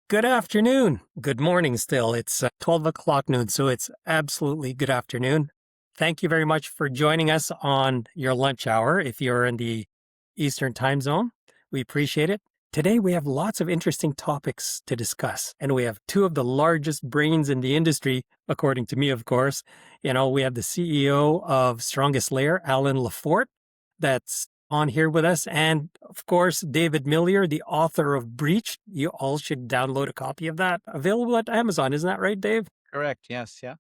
Good afternoon. Good morning still. It's 12 o'clock noon, so it's absolutely good afternoon. Thank you very much for joining us on your lunch hour if you're in the Eastern time zone. We appreciate it. Today we have lots of interesting topics to discuss, and we have two of the largest brains in the industry, according to me, of course. We have the CEO of StrongestLayer, Alan LeFort, that's on here with us. And of course, David Millier, the author of Breach. You all should download a copy of that. Available at Amazon. Isn't that right, Dave? Correct. Yes. Yeah.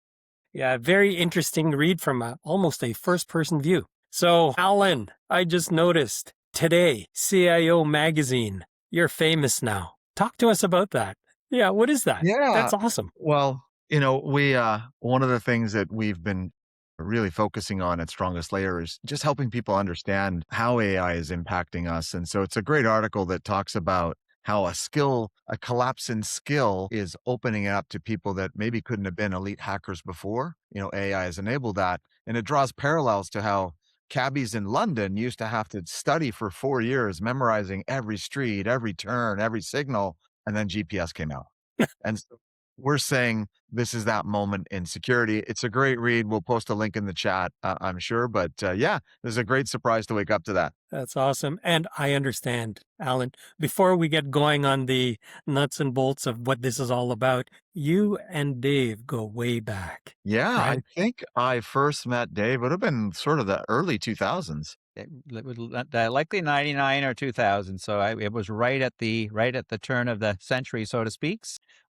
Yeah, very interesting read from almost a first-person view. So, Alan, I just noticed today, CIO Magazine, you're famous now. Talk to us about that. Yeah, what is that? Yeah. That's awesome. Well, we one of the things that we've been really focusing on at Strongest Layer is just helping people understand how AI is impacting us. And so it's a great article that talks about how a collapse in skill is opening it up to people that maybe couldn't have been elite hackers before. AI has enabled that. And it draws parallels to how cabbies in London used to have to study for 4 years, memorizing every street, every turn, every signal, and then GPS came out. And so we're saying this is that moment in security. It's a great read. We'll post a link in the chat, I'm sure. But yeah, this is a great surprise to wake up to that. That's awesome. And I understand, Alan, before we get going on the nuts and bolts of what this is all about, you and Dave go way back. Yeah, Right. I think I first met Dave, would have been sort of the early 2000s. It was likely 99 or 2000. So it was right at the turn of the century, so to speak.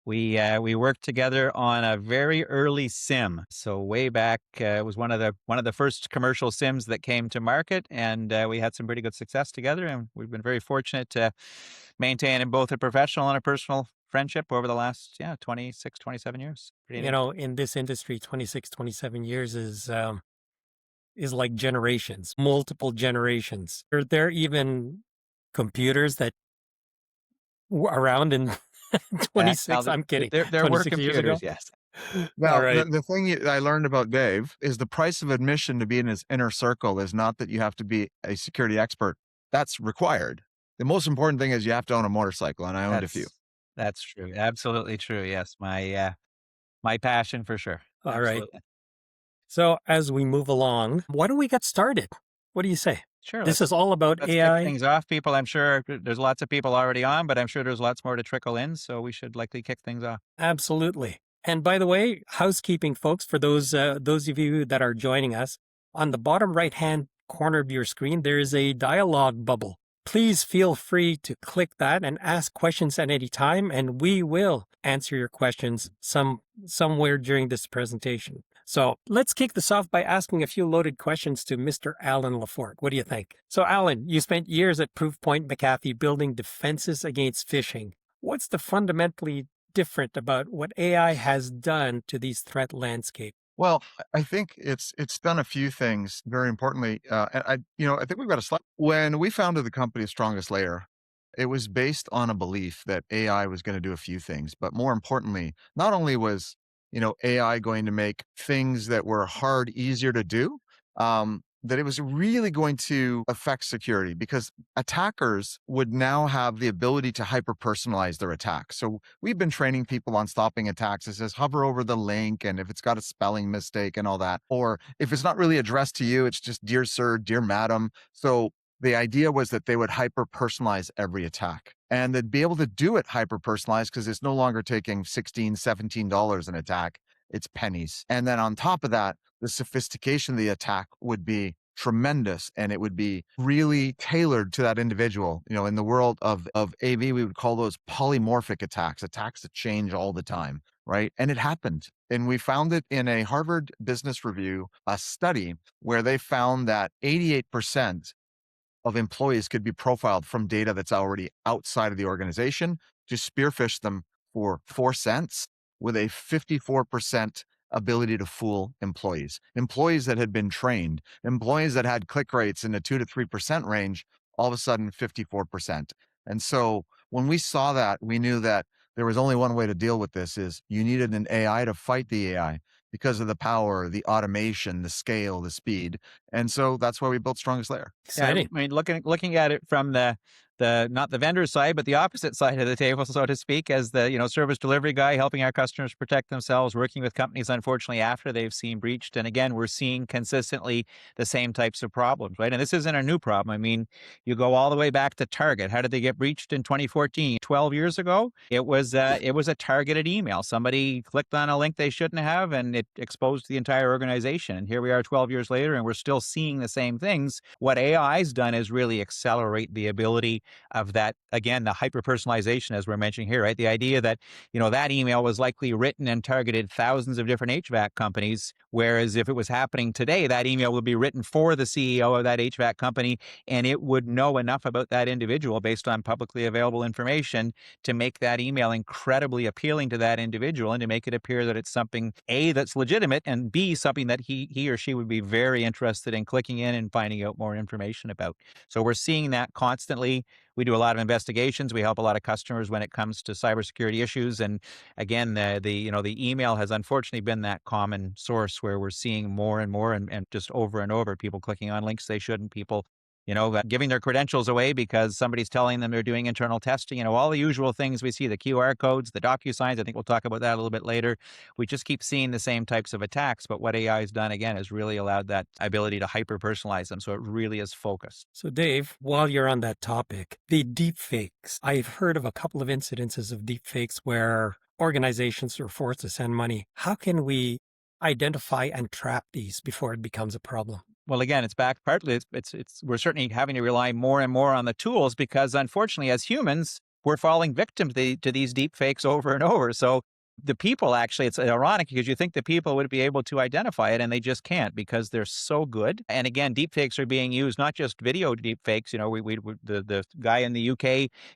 We worked together on a very early SIM. So way back, it was one of the first commercial SIMs that came to market, and we had some pretty good success together. And we've been very fortunate to maintain in both a professional and a personal friendship over the last 26, 27 years. Pretty neat. In this industry, 26, 27 years is like generations, multiple generations. Are there even computers that were around in 26? I'm kidding. There were 26 years ago? computers, yes. All Well, right. the thing I learned about Dave is the price of admission to be in his inner circle is not that you have to be a security expert. That's required. The most important thing is you have to own a motorcycle, and I owned a few. That's true. Absolutely true. Yes. My passion for sure. All right. Absolutely. So as we move along, why don't we get started? What do you say? Sure. This is all about Let's kick AI. things off, people. I'm sure there's lots of people already on, but I'm sure there's lots more to trickle in. So we should likely kick things off. Absolutely. And by the way, housekeeping, folks, for those of you that are joining us, on the bottom right-hand corner of your screen, there is a dialogue bubble. Please feel free to click that and ask questions at any time, and we will answer your questions somewhere during this presentation. So let's kick this off by asking a few loaded questions to Mr. Alan LeFort. What do you think? So Alan, you spent years at Proofpoint McAfee building defenses against phishing. What's the fundamentally different about what AI has done to these threat landscape? Well, I think it's done a few things very importantly. And I think we've got a slide. When we founded the company Strongest Layer, it was based on a belief that AI was going to do a few things, but more importantly, not only was AI going to make things that were hard easier to do, that it was really going to affect security because attackers would now have the ability to hyper personalize their attacks. So we've been training people on stopping attacks. It says hover over the link, and if it's got a spelling mistake and all that, or if it's not really addressed to you, it's just dear sir, dear madam. So the idea was that they would hyper personalize every attack, and they'd be able to do it hyper personalized because it's no longer taking $16, $17 an attack. It's pennies. And then on top of that, the sophistication of the attack would be tremendous, and it would be really tailored to that individual. In the world of AV, we would call those polymorphic attacks that change all the time, right? And it happened. And we found it in a Harvard Business Review, a study where they found that 88% of employees could be profiled from data that's already outside of the organization to spearfish them for 4 cents with a 54% ability to fool employees. Employees that had been trained, employees that had click rates in the 2 to 3% range, all of a sudden 54%. And so when we saw that, we knew that there was only one way to deal with this is you needed an AI to fight the AI because of the power, the automation, the scale, the speed. And so that's why we built Strongest Layer. Yeah, Exciting. I mean, looking at it from the not the vendor side, but the opposite side of the table, so to speak, as the, service delivery guy, helping our customers protect themselves, working with companies, unfortunately, after they've seen breached. And again, we're seeing consistently the same types of problems, right? And this isn't a new problem. I mean, you go all the way back to Target. How did they get breached in 2014? 12 years ago? It was a targeted email. Somebody clicked on a link they shouldn't have, and it exposed the entire organization. And here we are 12 years later, and we're still seeing the same things. What AI's done is really accelerate the ability of that, again, the hyper-personalization, as we're mentioning here, right? The idea that, that email was likely written and targeted thousands of different HVAC companies, whereas if it was happening today, that email would be written for the CEO of that HVAC company, and it would know enough about that individual based on publicly available information to make that email incredibly appealing to that individual and to make it appear that it's something, A, that's legitimate, and B, something that he or she would be very interested in clicking in and finding out more information about. So we're seeing that constantly. We do a lot of investigations. We help a lot of customers when it comes to cybersecurity issues. And again, the email has unfortunately been that common source where we're seeing more and more and just over and over, people clicking on links they shouldn't, people giving their credentials away because somebody's telling them they're doing internal testing, all the usual things we see, the QR codes, the DocuSigns. I think we'll talk about that a little bit later. We just keep seeing the same types of attacks, but what AI has done, again, has really allowed that ability to hyper-personalize them, so it really is focused. So Dave, while you're on that topic, the deepfakes. I've heard of a couple of incidences of deepfakes where organizations are forced to send money. How can we identify and trap these before it becomes a problem? Well, again, it's back partly. We're certainly having to rely more and more on the tools because, unfortunately, as humans, we're falling victim to these deep fakes over and over. So the people, actually, it's ironic because you think the people would be able to identify it, and they just can't because they're so good. And again, deep fakes are being used, not just video deep fakes. The guy in the UK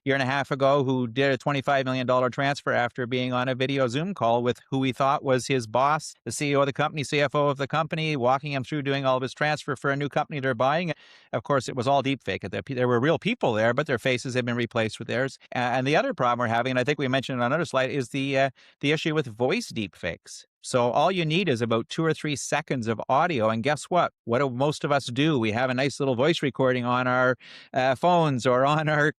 year and a half ago who did a $25 million transfer after being on a video Zoom call with who he thought was his boss, the CEO of the company, CFO of the company, walking him through doing all of his transfer for a new company they're buying. Of course, it was all deep fake. There were real people there, but their faces had been replaced with theirs. And the other problem we're having, and I think we mentioned it on another slide, is the issue with voice deepfakes. So all you need is about 2 or 3 seconds of audio, and guess what? What do most of us do? We have a nice little voice recording on our phones or on our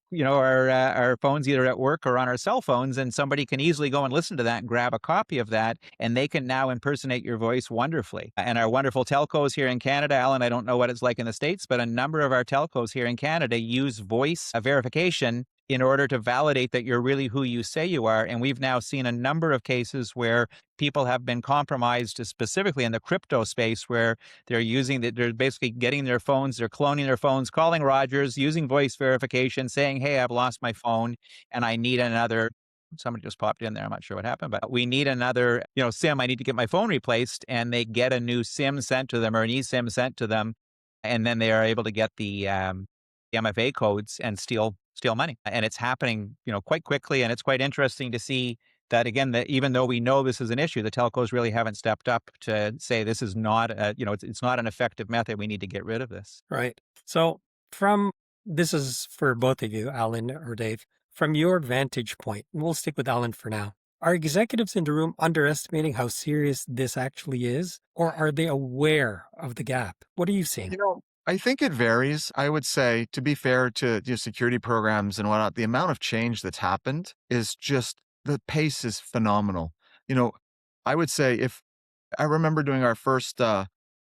phones, either at work or on our cell phones, and somebody can easily go and listen to that and grab a copy of that, and they can now impersonate your voice wonderfully. And our wonderful telcos here in Canada, Alan, I don't know what it's like in the States, but a number of our telcos here in Canada use voice verification in order to validate that you're really who you say you are. And we've now seen a number of cases where people have been compromised, specifically in the crypto space, where they're basically getting their phones, they're cloning their phones, calling Rogers, using voice verification, saying, hey, I've lost my phone and I need another. Somebody just popped in there. I'm not sure what happened, but we need another, SIM. I need to get my phone replaced. And they get a new SIM sent to them or an eSIM sent to them. And then they are able to get the MFA codes and steal money. And it's happening, quite quickly. And it's quite interesting to see that, again, that even though we know this is an issue, the telcos really haven't stepped up to say this is not, it's not an effective method. We need to get rid of this. Right. So this is for both of you, Alan or Dave, from your vantage point, and we'll stick with Alan for now. Are executives in the room underestimating how serious this actually is, or are they aware of the gap? What are you seeing? I think it varies. I would say, to be fair to security programs and whatnot, the amount of change that's happened is just, the pace is phenomenal. I would say, if I remember doing our first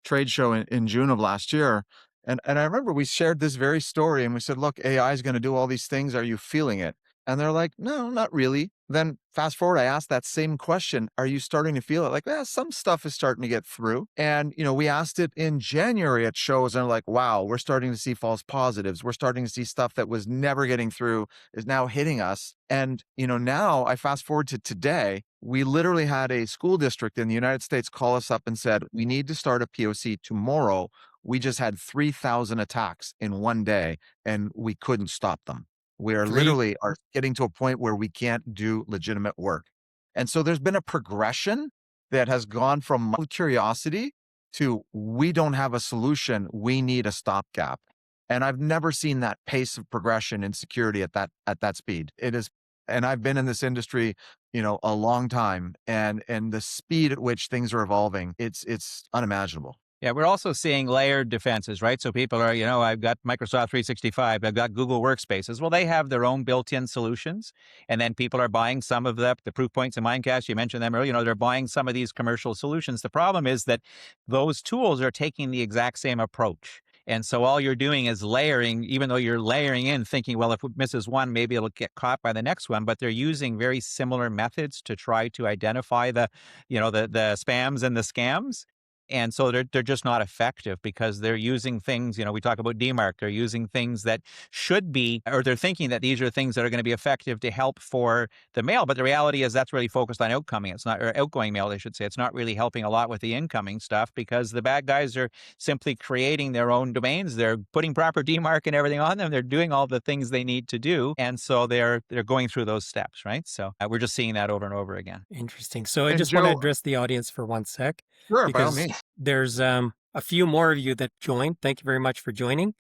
trade show in June of last year, and I remember we shared this very story and we said, look, AI is going to do all these things. Are you feeling it? And they're like, no, not really. Then fast forward, I asked that same question. Are you starting to feel it? Like, some stuff is starting to get through. And, we asked it in January at shows, and they're like, wow, we're starting to see false positives. We're starting to see stuff that was never getting through is now hitting us. And, now I fast forward to today, we literally had a school district in the United States call us up and said, we need to start a POC tomorrow. We just had 3,000 attacks in one day and we couldn't stop them. We are literally getting to a point where we can't do legitimate work. And so there's been a progression that has gone from curiosity to, we don't have a solution, we need a stopgap. And I've never seen that pace of progression in security at that speed. It is, and I've been in this industry, a long time, and the speed at which things are evolving, it's unimaginable. Yeah, we're also seeing layered defenses, right? So people are, I've got Microsoft 365, I've got Google Workspaces. Well, they have their own built-in solutions. And then people are buying some of the proof points in Mimecast. You mentioned them earlier, they're buying some of these commercial solutions. The problem is that those tools are taking the exact same approach. And so all you're doing is layering, even though you're layering in thinking, well, if it misses one, maybe it'll get caught by the next one. But they're using very similar methods to try to identify the spams and the scams. And so they're just not effective because they're using things, we talk about DMARC, they're using things that should be, or they're thinking that these are things that are going to be effective to help for the mail. But the reality is that's really focused on outgoing. It's not, or outgoing mail, I should say. It's not really helping a lot with the incoming stuff because the bad guys are simply creating their own domains. They're putting proper DMARC and everything on them. They're doing all the things they need to do. And so they're going through those steps, right? So we're just seeing that over and over again. Interesting. So I And just want to Joe, address the audience for one sec. sure, by all Because means. there's a few more of you that joined. Thank you very much for joining.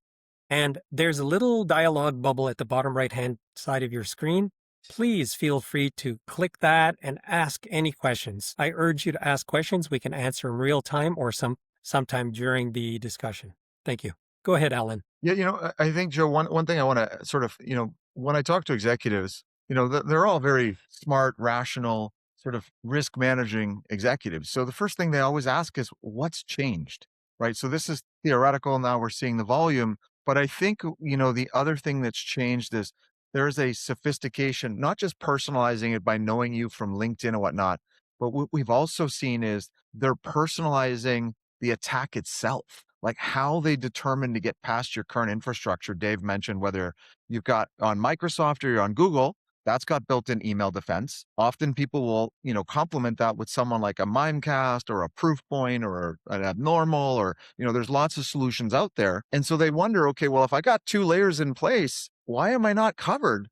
And there's a little dialogue bubble at the bottom right-hand side of your screen. Please feel free to click that and ask any questions. I urge you to ask questions we can answer in real time or sometime during the discussion. Thank you. Go ahead, Alan. Yeah, I think, Joe, one thing I want to sort of, when I talk to executives, they're all very smart, rational, sort of risk managing executives. So the first thing they always ask is, what's changed, right? So this is theoretical. Now we're seeing the volume. But I think, the other thing that's changed is there's a sophistication, not just personalizing it by knowing you from LinkedIn and whatnot, but what we've also seen is they're personalizing the attack itself, like how they determine to get past your current infrastructure. Dave mentioned whether you've got on Microsoft or you're on Google, that's got built-in email defense. Often people will, complement that with someone like a Mimecast or a Proofpoint or an Abnormal, or, there's lots of solutions out there. And so they wonder, okay, well, if I got 2 layers in place, why am I not covered?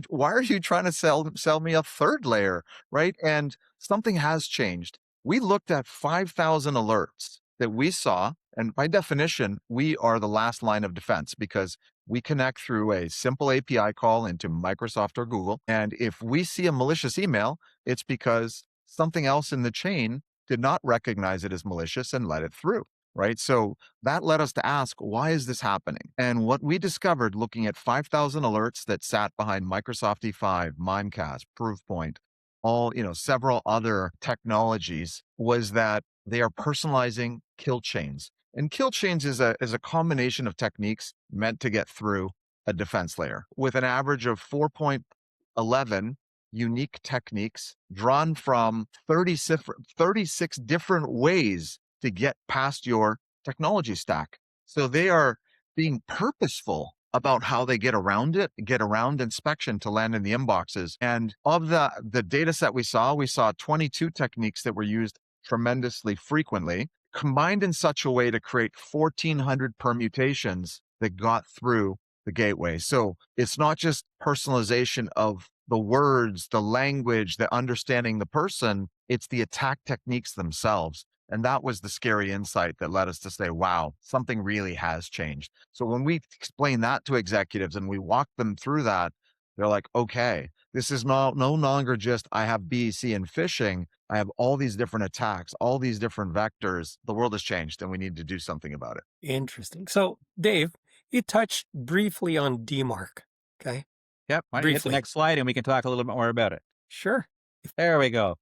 Why are you trying to sell me a 3rd layer, right? And something has changed. We looked at 5,000 alerts that we saw, and by definition, we are the last line of defense because we connect through a simple API call into Microsoft or Google. And if we see a malicious email, it's because something else in the chain did not recognize it as malicious and let it through, right? So that led us to ask, why is this happening? And what we discovered looking at 5,000 alerts that sat behind Microsoft E5, Mimecast, Proofpoint, all, several other technologies, was that they are personalizing kill chains. And kill chains is a combination of techniques meant to get through a defense layer with an average of 4.11 unique techniques drawn from 36 different ways to get past your technology stack. So they are being purposeful about how they get around inspection to land in the inboxes. And of the data set we saw 22 techniques that were used tremendously frequently, combined in such a way to create 1,400 permutations that got through the gateway. So it's not just personalization of the words, the language, the understanding the person, it's the attack techniques themselves. And that was the scary insight that led us to say, wow, something really has changed. So when we explain that to executives and we walk them through that, they're like, okay, this is no longer just I have BEC and phishing. I have all these different attacks, all these different vectors. The world has changed and we need to do something about it. Interesting. So, Dave, you touched briefly on DMARC. Okay. Yep. Why don't you hit the next slide and we can talk a little bit more about it? Sure. There we go.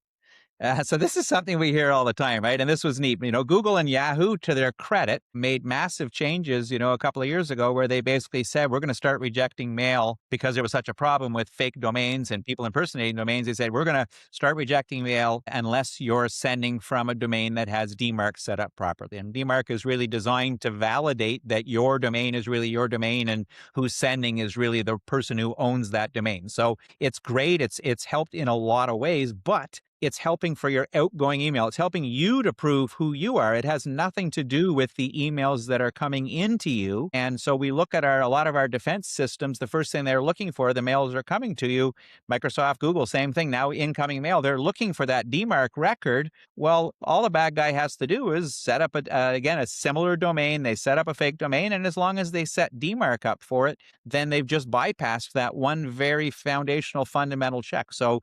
So this is something we hear all the time, right? And this was neat. Google and Yahoo, to their credit, made massive changes, a couple of years ago where they basically said, we're going to start rejecting mail because there was such a problem with fake domains and people impersonating domains. They said, we're going to start rejecting mail unless you're sending from a domain that has DMARC set up properly. And DMARC is really designed to validate that your domain is really your domain and who's sending is really the person who owns that domain. So it's great. It's helped in a lot of ways, but it's helping for your outgoing email. It's helping you to prove who you are. It has nothing to do with the emails that are coming into you. And so we look at a lot of our defense systems, the first thing they're looking for, the mails are coming to you. Microsoft, Google, same thing now, incoming mail. They're looking for that DMARC record. Well, all a bad guy has to do is set up, a similar domain. They set up a fake domain. And as long as they set DMARC up for it, then they've just bypassed that one very foundational fundamental check. So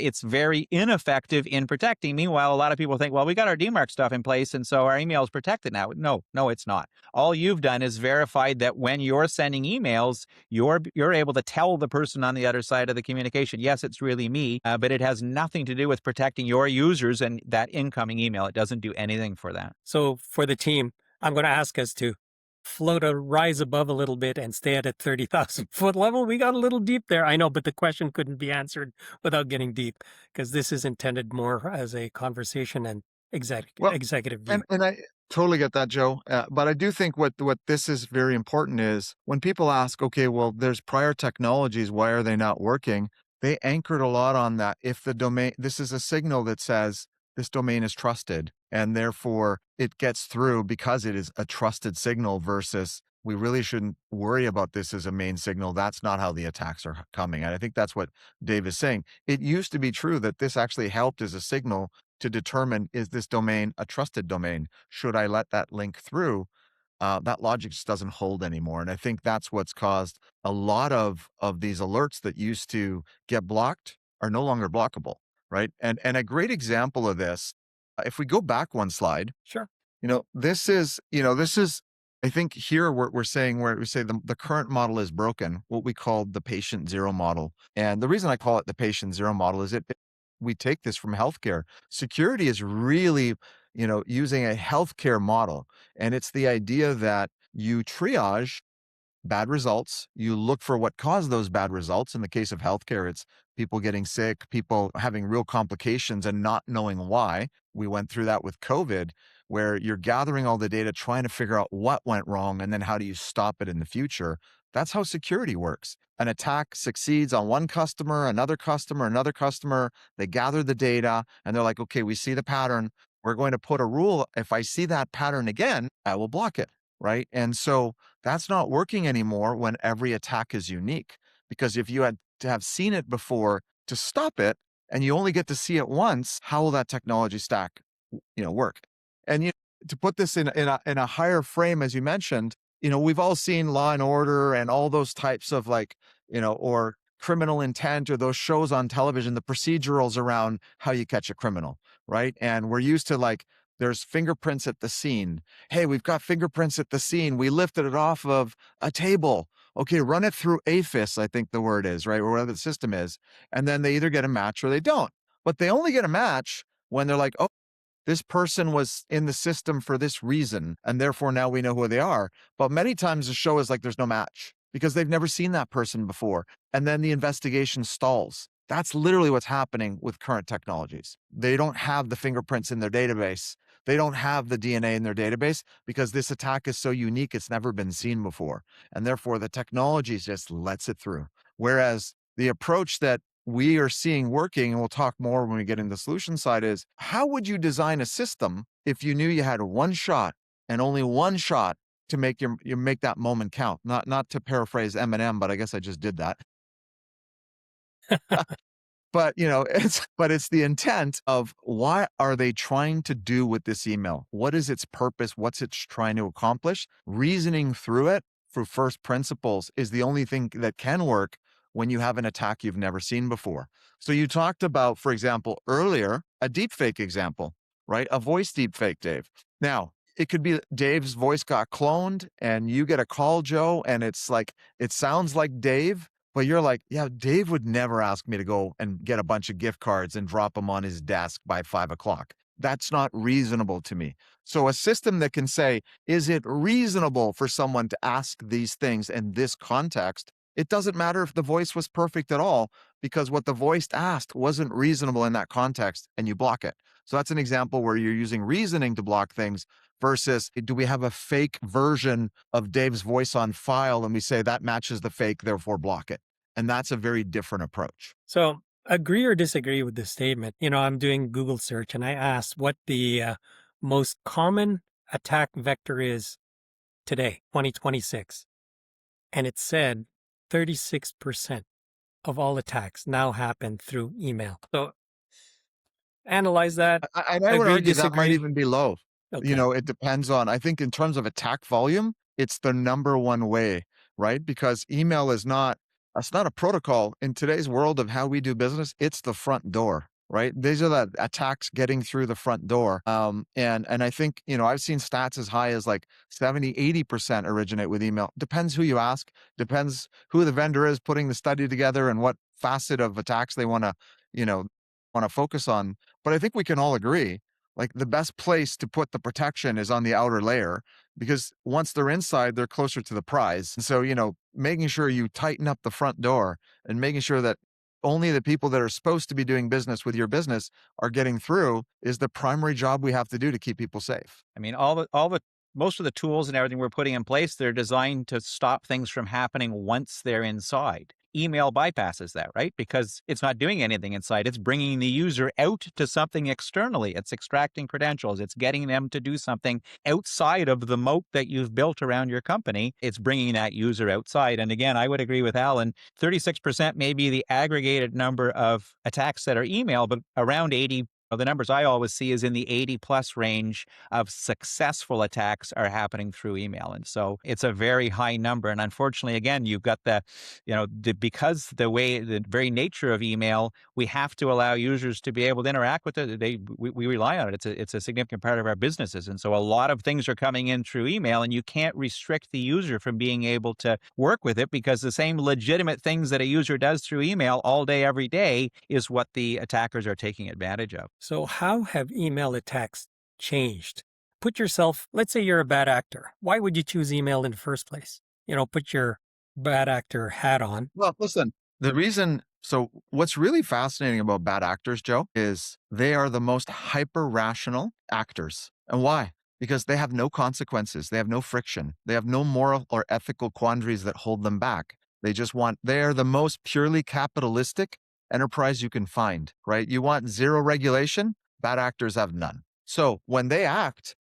it's very ineffective in protecting. Meanwhile, a lot of people think, well, we got our DMARC stuff in place, and so our email is protected now. No, it's not. All you've done is verified that when you're sending emails, you're able to tell the person on the other side of the communication, yes, it's really me, but it has nothing to do with protecting your users and that incoming email. It doesn't do anything for that. So for the team, I'm going to ask us to rise above a little bit and stay at a 30,000 foot level. We got a little deep there. I know, but the question couldn't be answered without getting deep, because this is intended more as a conversation and executive view. And I totally get that, Joe. But I do think what this is very important is when people ask, okay, well, there's prior technologies, why are they not working? They anchored a lot on that. If the domain, this is a signal that says this domain is trusted, and therefore it gets through because it is a trusted signal versus we really shouldn't worry about this as a main signal. That's not how the attacks are coming. And I think that's what Dave is saying. It used to be true that this actually helped as a signal to determine, is this domain a trusted domain? Should I let that link through? That logic just doesn't hold anymore. And I think that's what's caused a lot of these alerts that used to get blocked are no longer blockable, right? And a great example of this, if we go back one slide, Sure. this is, I think here we're saying where we say the current model is broken, what we call the patient zero model. And the reason I call it the patient zero model is we take this from healthcare. Security is really, using a healthcare model. And it's the idea that you triage bad results. You look for what caused those bad results. In the case of healthcare, it's people getting sick, people having real complications and not knowing why. We went through that with COVID, where you're gathering all the data, trying to figure out what went wrong, and then how do you stop it in the future. That's how security works. An attack succeeds on one customer, another customer, another customer. They gather the data and they're like, okay, we see the pattern. We're going to put a rule. If I see that pattern again, I will block it, right? And so that's not working anymore when every attack is unique, because if you had to have seen it before to stop it and you only get to see it once, how will that technology stack, work? And to put this in a higher frame, as you mentioned, we've all seen Law and Order and all those types of or Criminal Intent, or those shows on television, the procedurals around how you catch a criminal, right? And we're used to there's fingerprints at the scene. Hey, we've got fingerprints at the scene. We lifted it off of a table. Okay, run it through AFIS, I think the word is, right? Or whatever the system is. And then they either get a match or they don't. But they only get a match when they're like, oh, this person was in the system for this reason, and therefore now we know who they are. But many times the show is like there's no match because they've never seen that person before. And then the investigation stalls. That's literally what's happening with current technologies. They don't have the fingerprints in their database. They don't have the DNA in their database because this attack is so unique, it's never been seen before. And therefore the technology just lets it through. Whereas the approach that we are seeing working, and we'll talk more when we get into the solution side, is how would you design a system if you knew you had one shot and only one shot to make make that moment count? Not to paraphrase Eminem, but I guess I just did that. But it's the intent of what are they trying to do with this email? What is its purpose? What's it trying to accomplish? Reasoning through it for first principles is the only thing that can work when you have an attack you've never seen before. So you talked about, for example, earlier, a deepfake example, right? A voice deepfake, Dave. Now, it could be Dave's voice got cloned and you get a call, Joe, and it's like, it sounds like Dave, but you're like, yeah, Dave would never ask me to go and get a bunch of gift cards and drop them on his desk by 5 o'clock. That's not reasonable to me. So a system that can say, is it reasonable for someone to ask these things in this context? It doesn't matter if the voice was perfect at all, because what the voice asked wasn't reasonable in that context, and you block it. So that's an example where you're using reasoning to block things versus, do we have a fake version of Dave's voice on file and we say that matches the fake, therefore block it. And that's a very different approach. So agree or disagree with this statement. I'm doing Google search and I asked what the most common attack vector is today, 2026. And it said 36% of all attacks now happen through email. So analyze that. I would Agree, argue that might disagree? even be low. Okay. It depends on, I think in terms of attack volume, it's the number one way, right? Because email is not, That's not a protocol. In today's world of how we do business, it's the front door, right? These are the attacks getting through the front door. And I think, I've seen stats as high as like 70, 80% originate with email. Depends who you ask, depends who the vendor is putting the study together and what facet of attacks they you know, want to focus on. But I think we can all agree, like the best place to put the protection is on the outer layer, because once they're inside, they're closer to the prize. And so, making sure you tighten up the front door and making sure that only the people that are supposed to be doing business with your business are getting through is the primary job we have to do to keep people safe. I mean, all the most of the tools and everything we're putting in place, they're designed to stop things from happening once they're inside. Email bypasses that, right? Because it's not doing anything inside. It's bringing the user out to something externally. It's extracting credentials. It's getting them to do something outside of the moat that you've built around your company. It's bringing that user outside. And again, I would agree with Alan. 36% may be the aggregated number of attacks that are email, but around 80. The numbers I always see is in the 80 plus range of successful attacks are happening through email. And so it's a very high number. And unfortunately, again, you've got because the very nature of email, we have to allow users to be able to interact with it. We rely on it. It's a significant part of our businesses. And so a lot of things are coming in through email, and you can't restrict the user from being able to work with it, because the same legitimate things that a user does through email all day, every day is what the attackers are taking advantage of. So how have email attacks changed? Put yourself, let's say you're a bad actor. Why would you choose email in the first place? Put your bad actor hat on. Well, listen, so what's really fascinating about bad actors, Joe, is they are the most hyper rational actors. And why? Because they have no consequences. They have no friction. They have no moral or ethical quandaries that hold them back. They are the most purely capitalistic enterprise you can find, right? You want zero regulation? Bad actors have none. So when they act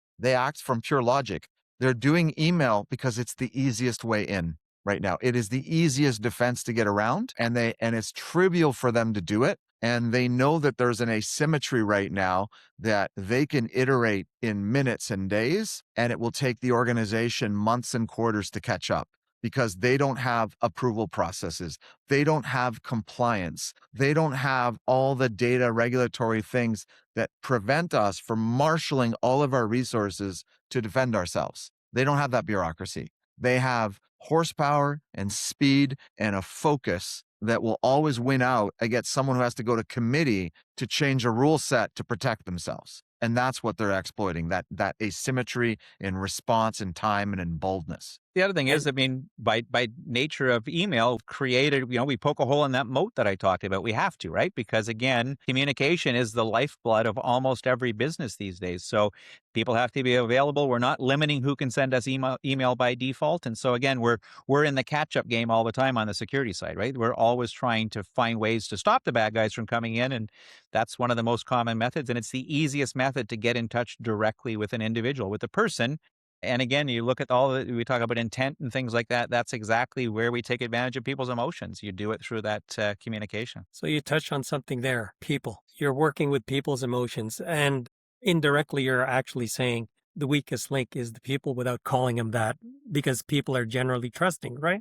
from pure logic. They're doing email because it's the easiest way in right now. It is the easiest defense to get around, and it's trivial for them to do it. And they know that there's an asymmetry right now that they can iterate in minutes and days, and it will take the organization months and quarters to catch up, because they don't have approval processes. They don't have compliance. They don't have all the data regulatory things that prevent us from marshaling all of our resources to defend ourselves. They don't have that bureaucracy. They have horsepower and speed and a focus that will always win out against someone who has to go to committee to change a rule set to protect themselves. And that's what they're exploiting, that asymmetry in response and time and in boldness. The other thing is, I mean, by nature of email, we poke a hole in that moat that I talked about. We have to, right? Because again, communication is the lifeblood of almost every business these days. So people have to be available. We're not limiting who can send us email by default. And so again, we're in the catch-up game all the time on the security side, right? We're always trying to find ways to stop the bad guys from coming in. And that's one of the most common methods. And it's the easiest method to get in touch directly with an individual, with a person. And again, you look at we talk about intent and things like that. That's exactly where we take advantage of people's emotions. You do it through that communication. So you touched on something there, people. You're working with people's emotions, and indirectly you're actually saying the weakest link is the people without calling them that, because people are generally trusting, right?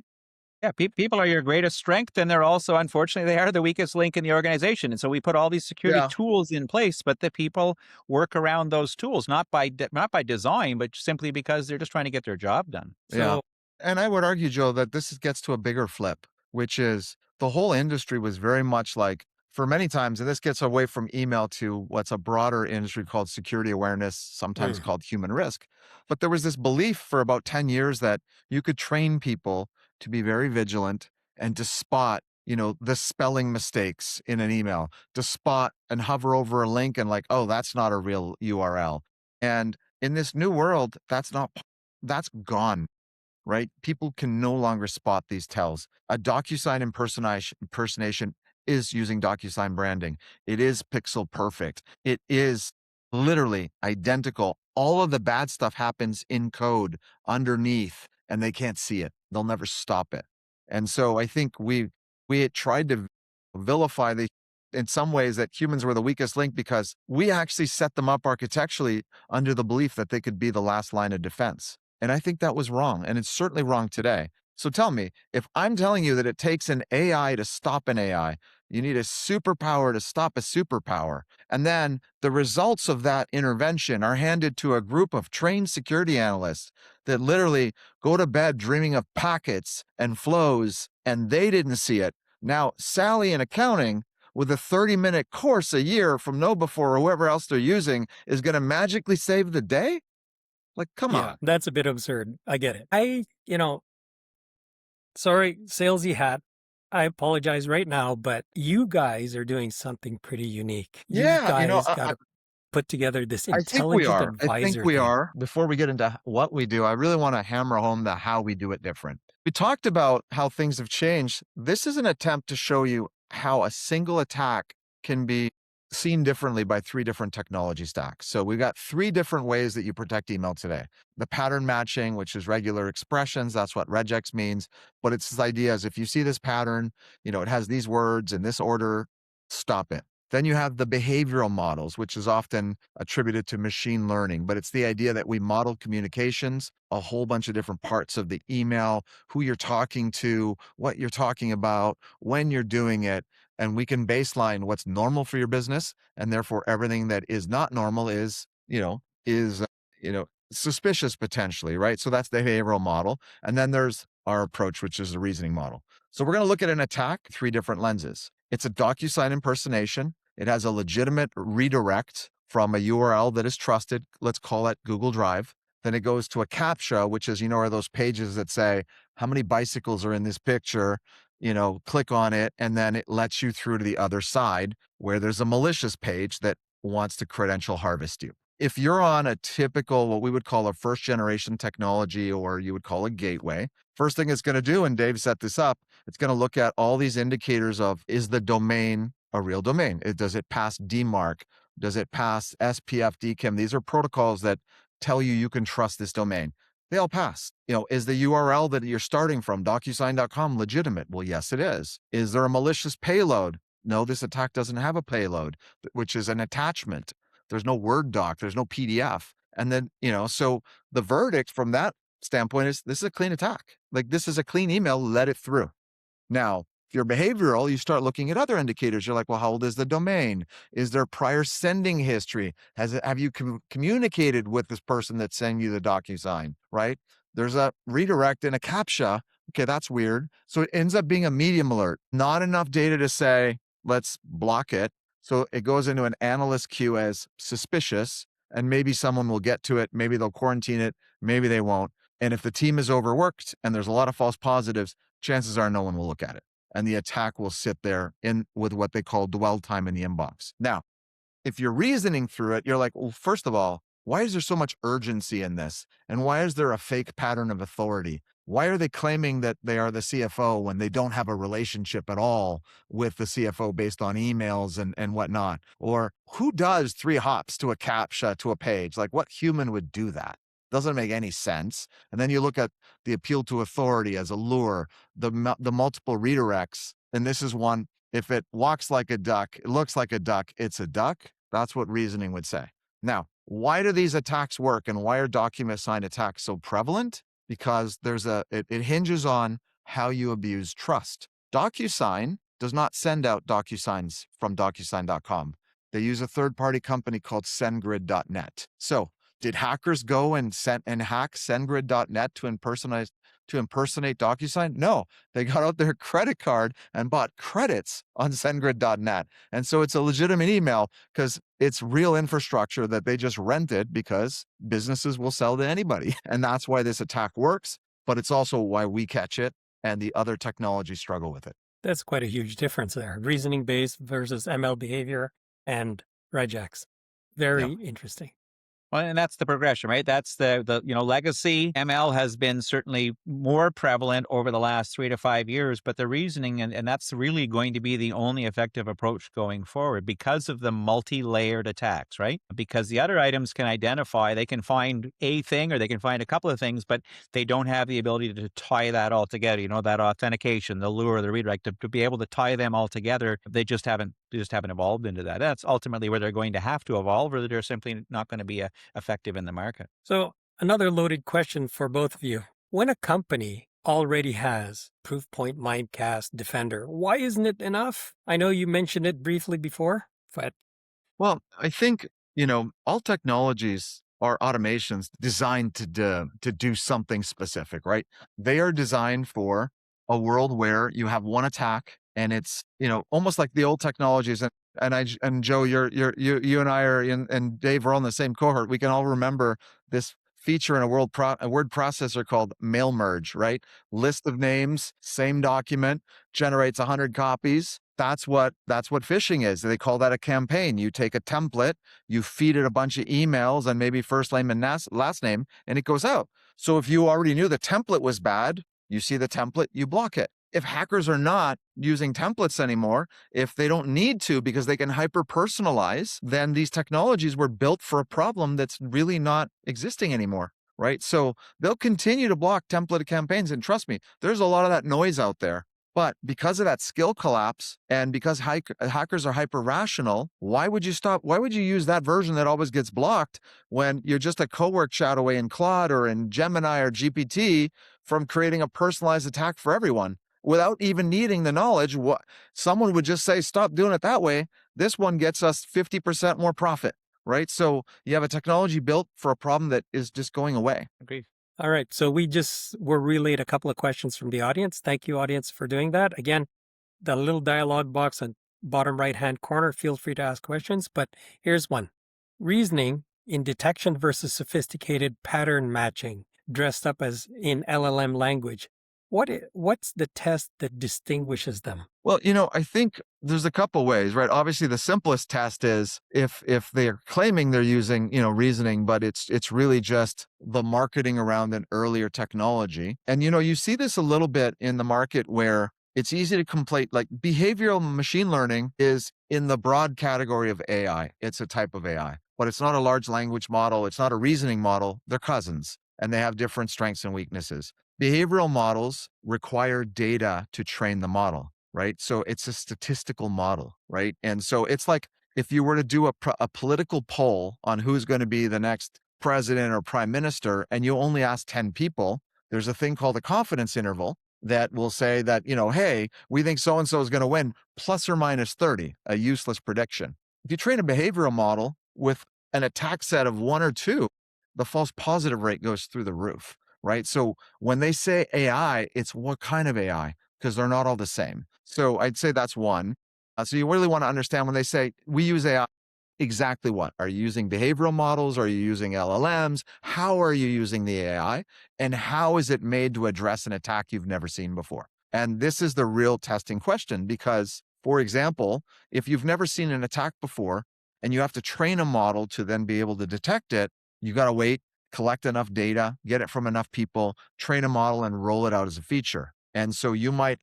Yeah, people are your greatest strength, and they're also, unfortunately, they are the weakest link in the organization. And so we put all these security tools in place, but the people work around those tools, not by design, but simply because they're just trying to get their job done. So, and I would argue, Joe, that this gets to a bigger flip, which is the whole industry was very much like, for many times, and this gets away from email to what's a broader industry called security awareness, sometimes called human risk. But there was this belief for about 10 years that you could train people to be very vigilant and to spot, the spelling mistakes in an email, to spot and hover over a link and like, oh, that's not a real URL. And in this new world, that's gone, right? People can no longer spot these tells. A DocuSign impersonation is using DocuSign branding. It is pixel perfect. It is literally identical. All of the bad stuff happens in code underneath, and they can't see it. They'll never stop it. And so I think we had tried to vilify in some ways, that humans were the weakest link, because we actually set them up architecturally under the belief that they could be the last line of defense. And I think that was wrong. And it's certainly wrong today. So tell me, if I'm telling you that it takes an AI to stop an AI, you need a superpower to stop a superpower. And then the results of that intervention are handed to a group of trained security analysts that literally go to bed dreaming of packets and flows, and they didn't see it. Now, Sally in accounting, with a 30-minute course a year from KnowBe4 or whoever else they're using, is going to magically save the day? Like, come Yeah, on. that's a bit absurd. I get it. Sorry, salesy hat. I apologize right now, but you guys are doing something pretty unique. You Yeah, guys got to put together this I think we intelligent are. I think advisor we thing. are. Before we get into what we do, I really want to hammer home the how we do it different. We talked about how things have changed. This is an attempt to show you how a single attack can be seen differently by three different technology stacks. So we've got three different ways that you protect email today. The pattern matching, which is regular expressions, that's what regex means. But it's this idea is if you see this pattern, it has these words in this order, stop it. Then you have the behavioral models, which is often attributed to machine learning, but it's the idea that we model communications, a whole bunch of different parts of the email, who you're talking to, what you're talking about, when you're doing it, and we can baseline what's normal for your business, and therefore everything that is not normal is suspicious potentially, right? So that's the behavioral model. And then there's our approach, which is the reasoning model. So we're going to look at an attack, three different lenses. It's a DocuSign impersonation. It has a legitimate redirect from a URL that is trusted. Let's call it Google Drive. Then it goes to a CAPTCHA, which is, are those pages that say, how many bicycles are in this picture? Click on it, and then it lets you through to the other side where there's a malicious page that wants to credential harvest you. If you're on a typical, what we would call a first generation technology, or you would call a gateway, first thing it's going to do, and Dave set this up, it's going to look at all these indicators of, is the domain a real domain? Does it pass DMARC? Does it pass SPF DKIM? These are protocols that tell you can trust this domain. They all pass. Is the URL that you're starting from, DocuSign.com, legitimate? Well, yes, it is. Is there a malicious payload? No, this attack doesn't have a payload, which is an attachment. There's no Word doc, there's no PDF. And then, so the verdict from that standpoint is this is a clean attack. Like, this is a clean email, let it through. Now, if you're behavioral, you start looking at other indicators. You're like, well, how old is the domain? Is there prior sending history? Have you communicated with this person that's sending you the DocuSign, right? There's a redirect and a CAPTCHA. Okay, that's weird. So it ends up being a medium alert. Not enough data to say, let's block it. So it goes into an analyst queue as suspicious, and maybe someone will get to it. Maybe they'll quarantine it. Maybe they won't. And if the team is overworked and there's a lot of false positives, chances are no one will look at it. And the attack will sit there with what they call dwell time in the inbox. Now, if you're reasoning through it, you're like, well, first of all, why is there so much urgency in this? And why is there a fake pattern of authority? Why are they claiming that they are the CFO when they don't have a relationship at all with the CFO based on emails and whatnot? Or who does 3 hops to a CAPTCHA to a page? Like, what human would do that? Doesn't make any sense. And then you look at the appeal to authority as a lure, the multiple redirects. And this is one, if it walks like a duck, it looks like a duck, it's a duck. That's what reasoning would say. Now, why do these attacks work, and why are document sign attacks so prevalent? Because it hinges on how you abuse trust. DocuSign does not send out DocuSigns from DocuSign.com. They use a third-party company called SendGrid.net. So did hackers go and hack SendGrid.net to impersonate DocuSign? No, they got out their credit card and bought credits on SendGrid.net. And so it's a legitimate email because it's real infrastructure that they just rented because businesses will sell to anybody. And that's why this attack works, but it's also why we catch it and the other technologies struggle with it. That's quite a huge difference there. Reasoning based versus ML behavior and regex. Very interesting. Well, and that's the progression, right? That's the legacy ML has been certainly more prevalent over the last 3 to 5 years, but the reasoning, and that's really going to be the only effective approach going forward because of the multi-layered attacks, right? Because the other items can identify, they can find a thing or they can find a couple of things, but they don't have the ability to tie that all together, that authentication, the lure, the redirect, to be able to tie them all together. They just haven't evolved into that. That's ultimately where they're going to have to evolve, or they're simply not going to be effective in the market. So another loaded question for both of you. When a company already has Proofpoint, Mimecast, Defender. Why isn't it enough? I know you mentioned it briefly before, but Well, I think, all technologies are automations designed to do something specific, right? They are designed for a world where you have one attack and it's, almost like the old technologies. And Joe, you and I are and Dave are all in the same cohort. We can all remember this feature in a word processor called mail merge, right? List of names, same document, generates 100 copies. That's what phishing is. They call that a campaign. You take a template, you feed it a bunch of emails and maybe first name and last name, and it goes out. So if you already knew the template was bad, you see the template, you block it. If hackers are not using templates anymore, if they don't need to because they can hyper personalize, then these technologies were built for a problem that's really not existing anymore, right? So they'll continue to block template campaigns. And trust me, there's a lot of that noise out there. But because of that skill collapse and because hackers are hyper rational, why would you stop? Why would you use that version that always gets blocked when you're just a cowork chat away in Claude or in Gemini or GPT from creating a personalized attack for everyone without even needing the knowledge? What someone would just say, stop doing it that way. This one gets us 50% more profit, right? So you have a technology built for a problem that is just going away. Agreed. all right. So we just were relayed a couple of questions from the audience. Thank you, audience, for doing that. Again, the little dialog box on bottom right-hand corner, feel free to ask questions, but here's one. Reasoning in detection versus sophisticated pattern matching, dressed up as in LLM language. What's the test that distinguishes them? Well, I think there's a couple ways, right? Obviously, the simplest test is if they're claiming they're using, reasoning, but it's really just the marketing around an earlier technology. And you see this a little bit in the market where it's easy to conflate, like behavioral machine learning is in the broad category of AI. It's a type of AI, but it's not a large language model. It's not a reasoning model. They're cousins and they have different strengths and weaknesses. Behavioral models require data to train the model, right? So it's a statistical model, right? And so it's like if you were to do a political poll on who's going to be the next president or prime minister, and you only ask 10 people, there's a thing called a confidence interval that will say that, hey, we think so-and-so is going to win plus or minus 30, a useless prediction. If you train a behavioral model with an attack set of one or two, the false positive rate goes through the roof, right? So when they say AI, it's what kind of AI? Because they're not all the same. So I'd say that's one. So you really want to understand when they say we use AI, exactly what? Are you using behavioral models? Are you using LLMs? How are you using the AI? And how is it made to address an attack you've never seen before? And this is the real testing question because, for example, if you've never seen an attack before and you have to train a model to then be able to detect it, you got to wait, collect enough data, get it from enough people, train a model and roll it out as a feature. And so you might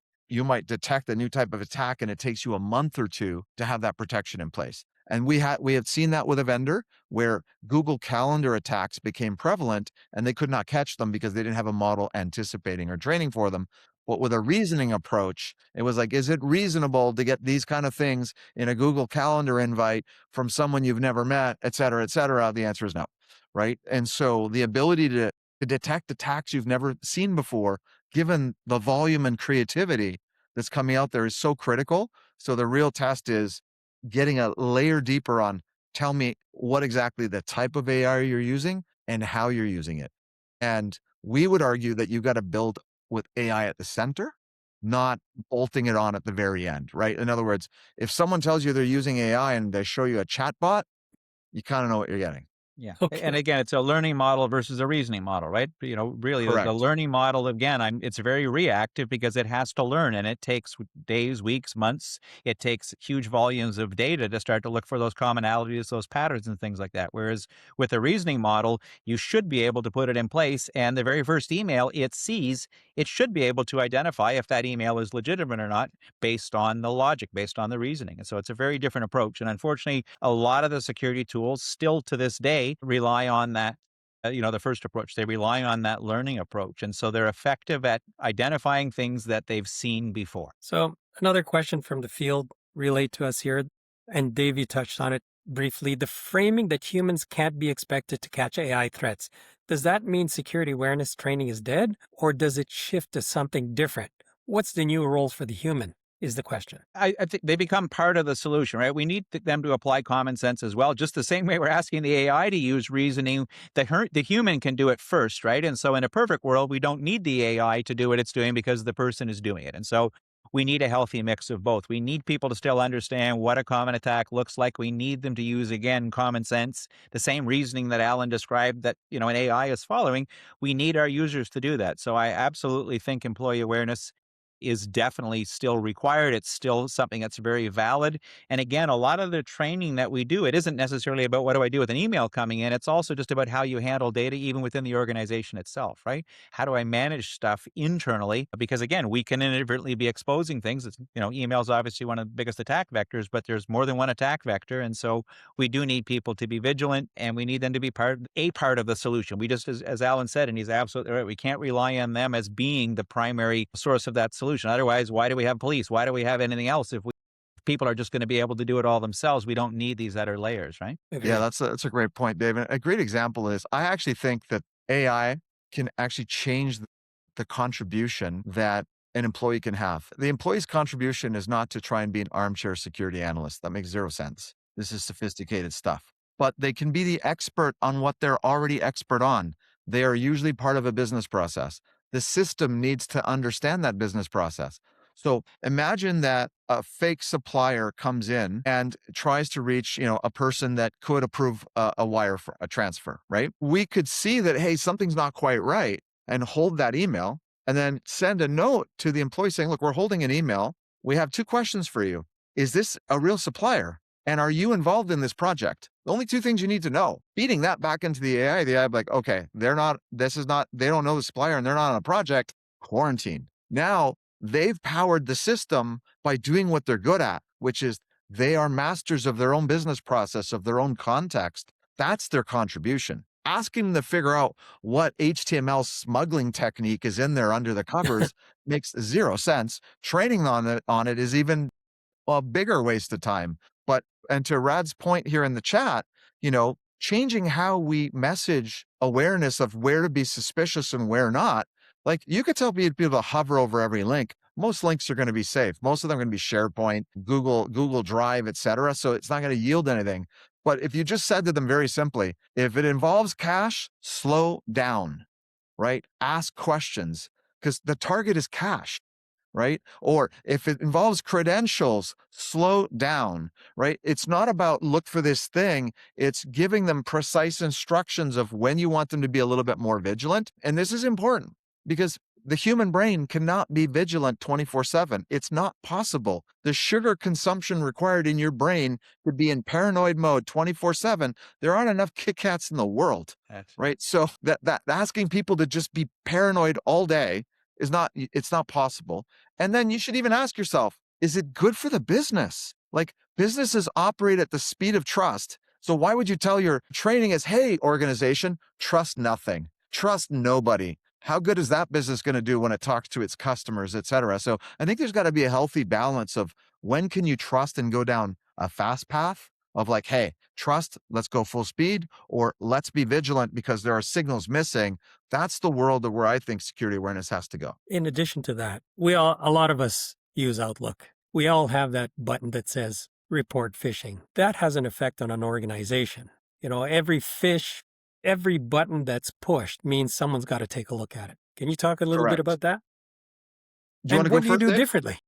detect a new type of attack and it takes you a month or two to have that protection in place. And we have seen that with a vendor where Google Calendar attacks became prevalent and they could not catch them because they didn't have a model anticipating or training for them. But with a reasoning approach, it was like, is it reasonable to get these kind of things in a Google Calendar invite from someone you've never met, et cetera, et cetera? The answer is no, right? And so the ability to detect attacks you've never seen before, given the volume and creativity that's coming out there, is so critical. So the real test is getting a layer deeper on, tell me what exactly the type of AI you're using and how you're using it. And we would argue that you got to build with AI at the center, not bolting it on at the very end, right? In other words, if someone tells you they're using AI and they show you a chatbot, you kind of know what you're getting. Yeah. Okay. And again, it's a learning model versus a reasoning model, right? Really the Correct. learning model, again, it's very reactive because it has to learn and it takes days, weeks, months. It takes huge volumes of data to start to look for those commonalities, those patterns and things like that. Whereas with a reasoning model, you should be able to put it in place. And the very first email it sees, it should be able to identify if that email is legitimate or not based on the logic, based on the reasoning. And so it's a very different approach. And unfortunately, a lot of the security tools still to this day rely on that, the first approach. They rely on that learning approach. And so they're effective at identifying things that they've seen before. So another question from the field relayed to us here, and Dave, you touched on it briefly. The framing that humans can't be expected to catch AI threats. Does that mean security awareness training is dead, or does it shift to something different? What's the new role for the human, is the question. I think they become part of the solution, right? We need them to apply common sense as well, just the same way we're asking the AI to use reasoning. The human can do it first, right? And so in a perfect world, we don't need the AI to do what it's doing because the person is doing it. And so we need a healthy mix of both. We need people to still understand what a common attack looks like. We need them to use, again, common sense, the same reasoning that Alan described that, an AI is following. We need our users to do that. So I absolutely think employee awareness is definitely still required. It's still something that's very valid. And again, a lot of the training that we do, it isn't necessarily about what do I do with an email coming in. It's also just about how you handle data, even within the organization itself, right? How do I manage stuff internally? Because again, we can inadvertently be exposing things. It's, email is obviously one of the biggest attack vectors, but there's more than one attack vector. And so we do need people to be vigilant, and we need them to be a part of the solution. We just, as Alan said, and he's absolutely right, we can't rely on them as being the primary source of that solution. Otherwise, why do we have police? Why do we have anything else? If people are just going to be able to do it all themselves, we don't need these other layers, right? Yeah, that's a great point, Dave. And a great example is I actually think that AI can actually change the contribution that an employee can have. The employee's contribution is not to try and be an armchair security analyst. That makes zero sense. This is sophisticated stuff. But they can be the expert on what they're already expert on. They are usually part of a business process. The system needs to understand that business process. So imagine that a fake supplier comes in and tries to reach, a person that could approve a wire for a transfer, right? We could see that, hey, something's not quite right, and hold that email and then send a note to the employee saying, look, we're holding an email. We have two questions for you. Is this a real supplier? And are you involved in this project? The only two things you need to know. Feeding that back into the AI be like, okay, they don't know the supplier and they're not on a project. Quarantine. Now they've powered the system by doing what they're good at, which is they are masters of their own business process, of their own context. That's their contribution. Asking them to figure out what HTML smuggling technique is in there under the covers makes zero sense. Training on it is even a bigger waste of time. And to Rad's point here in the chat, changing how we message awareness of where to be suspicious and where not. Like, you could tell people to hover over every link. Most links are going to be safe. Most of them are going to be SharePoint, Google Drive, etc. So it's not going to yield anything. But if you just said to them very simply, if it involves cache, slow down, right? Ask questions, because the target is cache. Right? Or if it involves credentials, slow down, right? It's not about look for this thing. It's giving them precise instructions of when you want them to be a little bit more vigilant. And this is important because the human brain cannot be vigilant 24/7. It's not possible. The sugar consumption required in your brain to be in paranoid mode 24/7, there aren't enough Kit Kats in the world, right? So that asking people to just be paranoid all day it's not possible. And then you should even ask yourself, is it good for the business? Like, businesses operate at the speed of trust. So why would you tell your training as, hey, organization, trust nothing, trust nobody? How good is that business going to do when it talks to its customers, et cetera? So I think there's got to be a healthy balance of when can you trust and go down a fast path of like, hey, trust, let's go full speed, or let's be vigilant because there are signals missing. That's the world of where I think security awareness has to go. In addition to that, a lot of us use Outlook. We all have that button that says report phishing. That has an effect on an organization. Every button that's pushed means someone's got to take a look at it. Can you talk a little bit about that? Do you want to go what do you do differently?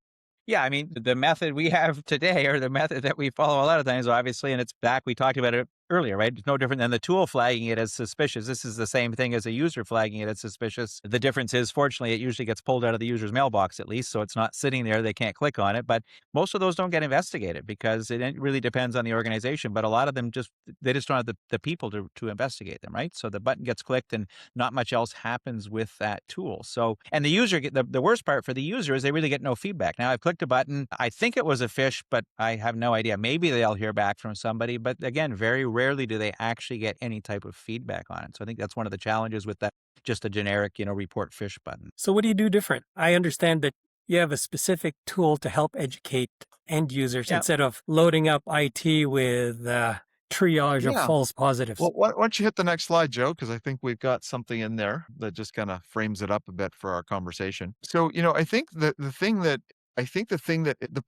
Yeah, I mean, the method we have today, or the method that we follow a lot of times, obviously, and it's back, we talked about it earlier, right? It's no different than the tool flagging it as suspicious. This is the same thing as a user flagging it as suspicious. The difference is, fortunately, it usually gets pulled out of the user's mailbox at least, so it's not sitting there. They can't click on it. But most of those don't get investigated because it really depends on the organization. But a lot of them they just don't have the people to investigate them, right? So the button gets clicked and not much else happens with that tool. So, and the user, the worst part for the user is they really get no feedback. Now, I've clicked a button. I think it was a phish, but I have no idea. Maybe they'll hear back from somebody. But again, very rarely do they actually get any type of feedback on it. So I think that's one of the challenges with that, just a generic, report phish button. So what do you do different? I understand that you have a specific tool to help educate end users instead of loading up IT with triage of Yeah. false positives. Well, why don't you hit the next slide, Joe? Because I think we've got something in there that just kind of frames it up a bit for our conversation. So, I think that the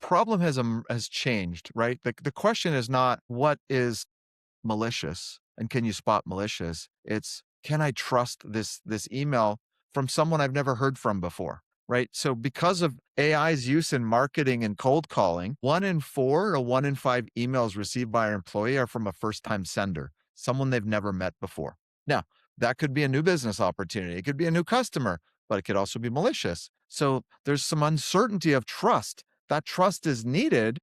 problem has changed, right? The question is not what is malicious and can you spot malicious? It's can I trust this email from someone I've never heard from before? Right. So because of AI's use in marketing and cold calling, 1 in 4 or 1 in 5 emails received by our employee are from a first-time sender, someone they've never met before. Now, that could be a new business opportunity. It could be a new customer, but it could also be malicious. So there's some uncertainty of trust. That trust is needed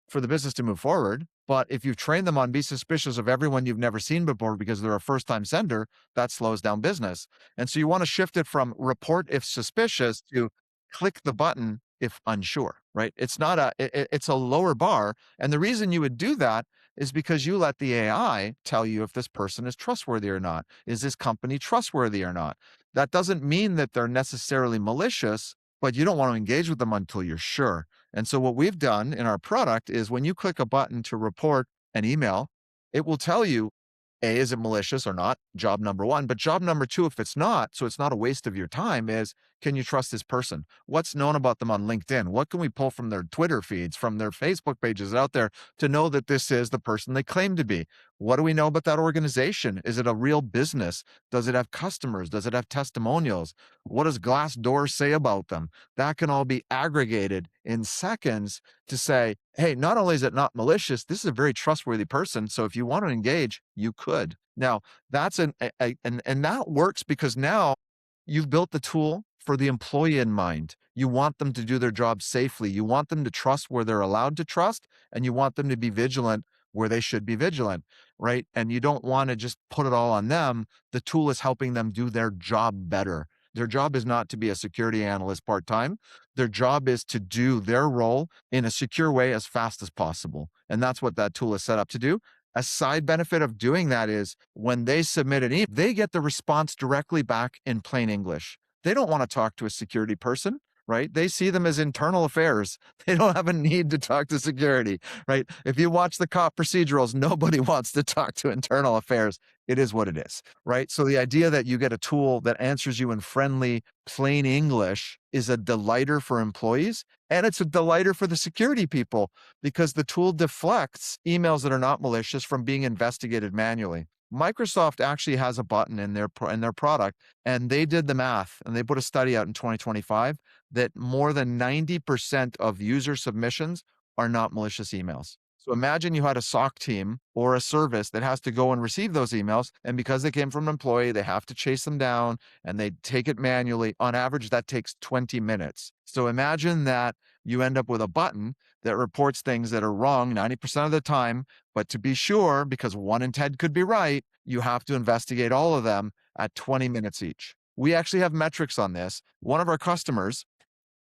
for the business to move forward. But if you've trained them on be suspicious of everyone you've never seen before because they're a first time sender, that slows down business. And so you want to shift it from report if suspicious to click the button if unsure, right? It's not it's a lower bar. And the reason you would do that is because you let the AI tell you if this person is trustworthy or not. Is this company trustworthy or not? That doesn't mean that they're necessarily malicious, but you don't want to engage with them until you're sure. And so what we've done in our product is when you click a button to report an email, it will tell you, A, is it malicious or not? Job number one. But job number two, if it's not, so it's not a waste of your time, is can you trust this person? What's known about them on LinkedIn? What can we pull from their Twitter feeds, from their Facebook pages out there to know that this is the person they claim to be? What do we know about that organization? Is it a real business? Does it have customers? Does it have testimonials? What does Glassdoor say about them? That can all be aggregated in seconds to say, hey, not only is it not malicious, this is a very trustworthy person. So if you want to engage, you could. Now, that's and that works because now you've built the tool for the employee in mind. You want them to do their job safely. You want them to trust where they're allowed to trust, and you want them to be vigilant where they should be vigilant, right? And you don't want to just put it all on them. The tool is helping them do their job better. Their job is not to be a security analyst part-time. Their job is to do their role in a secure way as fast as possible. And that's what that tool is set up to do. A side benefit of doing that is when they submit an email, they get the response directly back in plain English. They don't want to talk to a security person, right? They see them as internal affairs. They don't have a need to talk to security, right? If you watch the cop procedurals, nobody wants to talk to internal affairs. It is what it is, right? So the idea that you get a tool that answers you in friendly, plain English is a delighter for employees, and it's a delighter for the security people because the tool deflects emails that are not malicious from being investigated manually. Microsoft actually has a button in their product, and they did the math, and they put a study out in 2025 that more than 90% of user submissions are not malicious emails. So imagine you had a SOC team or a service that has to go and receive those emails, and because they came from an employee, they have to chase them down and they take it manually. On average, that takes 20 minutes. So imagine that you end up with a button that reports things that are wrong 90% of the time, but to be sure, because 1 in 10 could be right, you have to investigate all of them at 20 minutes each. We actually have metrics on this. One of our customers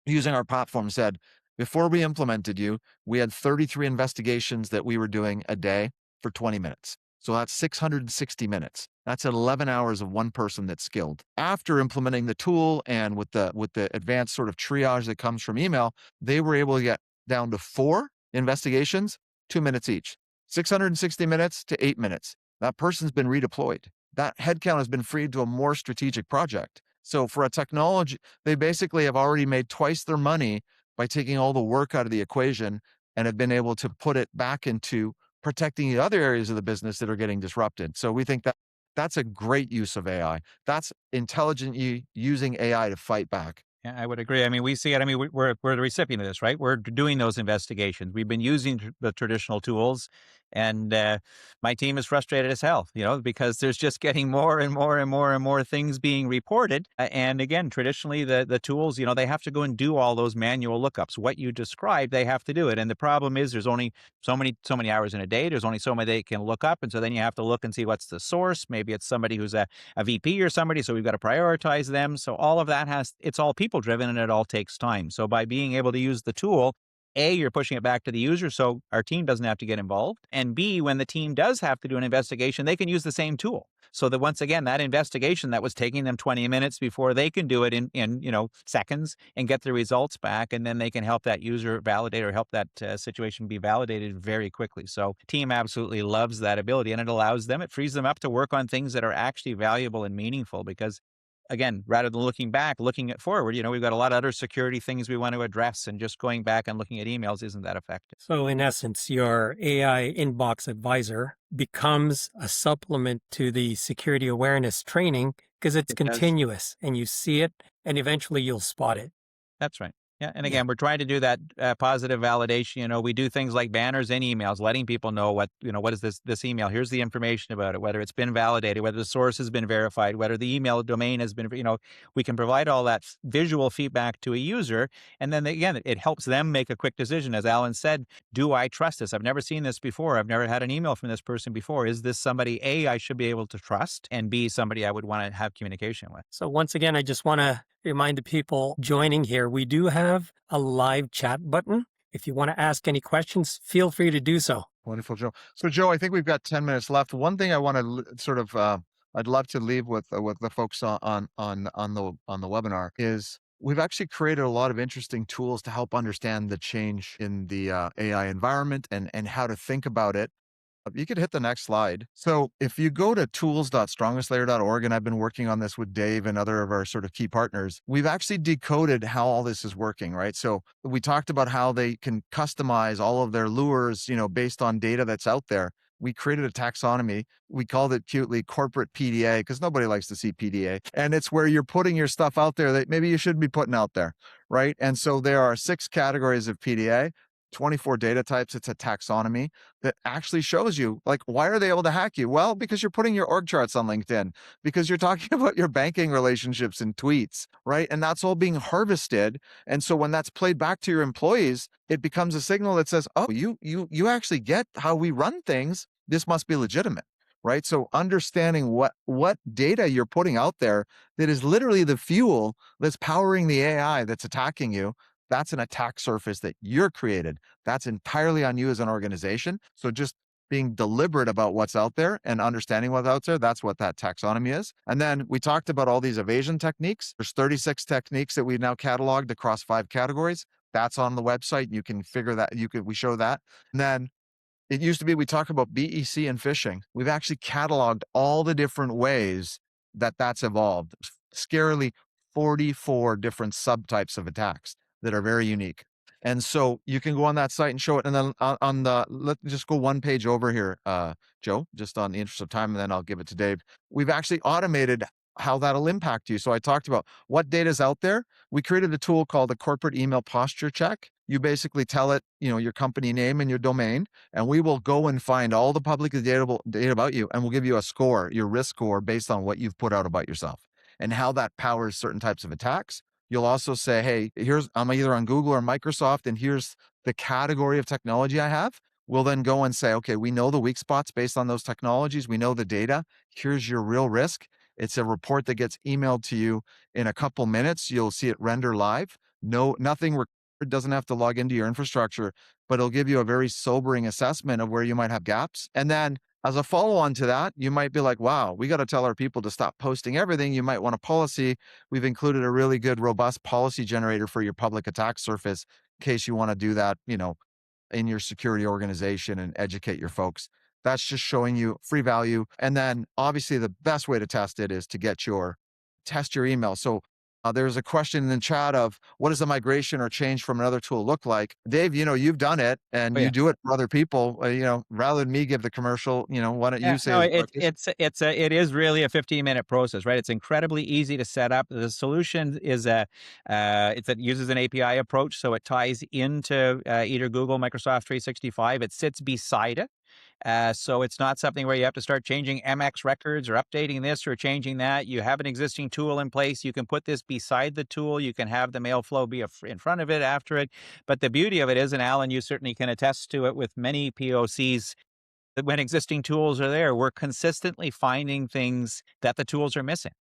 using our platform said, before we implemented you, we had 33 investigations that we were doing a day for 20 minutes. So that's 660 minutes. That's 11 hours of one person that's skilled. After implementing the tool and with the advanced sort of triage that comes from email, they were able to get down to 4 investigations, 2 minutes each. 660 minutes to 8 minutes. That person's been redeployed. That headcount has been freed to a more strategic project. So for a technology, they basically have already made twice their money by taking all the work out of the equation and have been able to put it back into protecting the other areas of the business that are getting disrupted. So we think that that's a great use of AI. That's intelligently using AI to fight back. Yeah, I would agree. I mean, we see it. I mean, we're the recipient of this, right? We're doing those investigations. We've been using the traditional tools, and my team is frustrated as hell, because there's just getting more and more and more and more things being reported. And again, traditionally, the tools, they have to go and do all those manual lookups. What you described, they have to do it. And the problem is, there's only so many hours in a day. There's only so many they can look up, and so then you have to look and see what's the source. Maybe it's somebody who's a VP or somebody, so we've got to prioritize them. So all of that it's all people driven and it all takes time. So by being able to use the tool, A, you're pushing it back to the user, so our team doesn't have to get involved. And B, when the team does have to do an investigation, they can use the same tool. So that once again, that investigation that was taking them 20 minutes before, they can do it in seconds and get the results back, and then they can help that user validate or help that situation be validated very quickly. So team absolutely loves that ability, and it allows them, it frees them up to work on things that are actually valuable and meaningful, because again, rather than looking back, looking at forward, we've got a lot of other security things we want to address, and just going back and looking at emails isn't that effective. So in essence, your AI inbox advisor becomes a supplement to the security awareness training because it's It does. continuous and you see it and eventually you'll spot it. That's right. Yeah. And Yeah. again, we're trying to do that positive validation. We do things like banners in emails, letting people know what is this email. Here's the information about it, whether it's been validated, whether the source has been verified, whether the email domain has been, we can provide all that visual feedback to a user. And then again, it helps them make a quick decision. As Alan said, do I trust this? I've never seen this before. I've never had an email from this person before. Is this somebody, A, I should be able to trust, and B, somebody I would want to have communication with? So once again, I just want to remind the people joining here, we do have a live chat button. If you want to ask any questions, feel free to do so. Wonderful, Joe. So, Joe, I think we've got 10 minutes left. One thing I want to I'd love to leave with the folks on the webinar is we've actually created a lot of interesting tools to help understand the change in the AI environment and how to think about it. You could hit the next slide. So if you go to tools.strongestlayer.org, and I've been working on this with Dave and other of our sort of key partners, we've actually decoded how all this is working, right? So we talked about how they can customize all of their lures, based on data that's out there. We created a taxonomy. We called it cutely corporate PDA because nobody likes to see PDA. And it's where you're putting your stuff out there that maybe you shouldn't be putting out there, right? And so there are 6 categories of PDA. 24 data types. It's a taxonomy that actually shows you, like, why are they able to hack you? Well, because you're putting your org charts on LinkedIn, because you're talking about your banking relationships and tweets, right? And that's all being harvested. And so when that's played back to your employees, it becomes a signal that says, oh, you actually get how we run things. This must be legitimate, right? So understanding what data you're putting out there that is literally the fuel that's powering the AI that's attacking you. That's an attack surface that you're created. That's entirely on you as an organization. So just being deliberate about what's out there and understanding what's out there, that's what that taxonomy is. And then we talked about all these evasion techniques. There's 36 techniques that we've now cataloged across 5 categories. That's on the website. You can figure that, we show that. And then it used to be, we talk about BEC and phishing. We've actually cataloged all the different ways that that's evolved. Scarily 44 different subtypes of attacks that are very unique. And so you can go on that site and show it. And then let's just go one page over here, Joe, just on the interest of time, and then I'll give it to Dave. We've actually automated how that'll impact you. So I talked about what data is out there. We created a tool called the corporate email posture check. You basically tell it, your company name and your domain, and we will go and find all the publicly data about you, and we'll give you a score, your risk score, based on what you've put out about yourself and how that powers certain types of attacks. You'll also say, hey, I'm either on Google or Microsoft, and here's the category of technology I have. We'll then go and say, okay, we know the weak spots based on those technologies. We know the data. Here's your real risk. It's a report that gets emailed to you in a couple minutes. You'll see it render live. Nothing doesn't have to log into your infrastructure, but it'll give you a very sobering assessment of where you might have gaps. And then as a follow-on to that, you might be like, wow, we got to tell our people to stop posting everything. You might want a policy. We've included a really good, robust policy generator for your public attack surface in case you want to do that, in your security organization and educate your folks. That's just showing you free value. And then obviously the best way to test it is to test your email. So there's a question in the chat of what does the migration or change from another tool look like? Dave, you've done it and you do it for other people, rather than me give the commercial, why don't you say? No, it is really a 15-minute process, right? It's incredibly easy to set up. The solution is it uses an API approach. So it ties into either Google, Microsoft 365. It sits beside it. So it's not something where you have to start changing MX records or updating this or changing that. You have an existing tool in place. You can put this beside the tool. You can have the mail flow be in front of it, after it. But the beauty of it is, and Alan, you certainly can attest to it with many POCs, that when existing tools are there, we're consistently finding things that the tools are missing.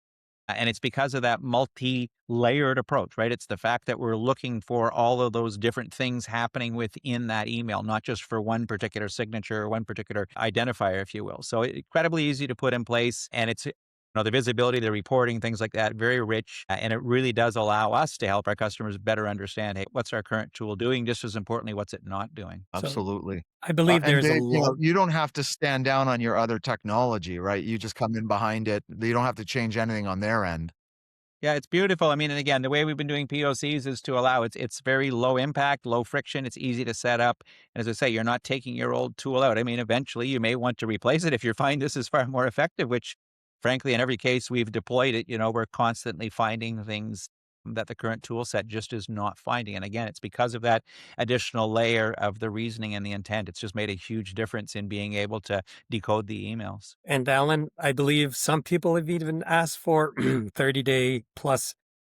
And it's because of that multi-layered approach, right? It's the fact that we're looking for all of those different things happening within that email, not just for one particular signature or one particular identifier, if you will. So incredibly easy to put in place. And it's the visibility, the reporting, things like that, very rich. And it really does allow us to help our customers better understand, hey, what's our current tool doing? Just as importantly, what's it not doing? So Absolutely. I believe And there's a Dave, lot. you don't have to stand down on your other technology, right? You just come in behind it. You don't have to change anything on their end. Yeah, it's beautiful. I mean, and again, the way we've been doing POCs is to allow it's very low impact, low friction. It's easy to set up. And as I say, you're not taking your old tool out. I mean, eventually you may want to replace it if you find this is far more effective, which frankly, in every case we've deployed it, we're constantly finding things that the current tool set just is not finding. And again, it's because of that additional layer of the reasoning and the intent. It's just made a huge difference in being able to decode the emails. And Alan, I believe some people have even asked for 30-day plus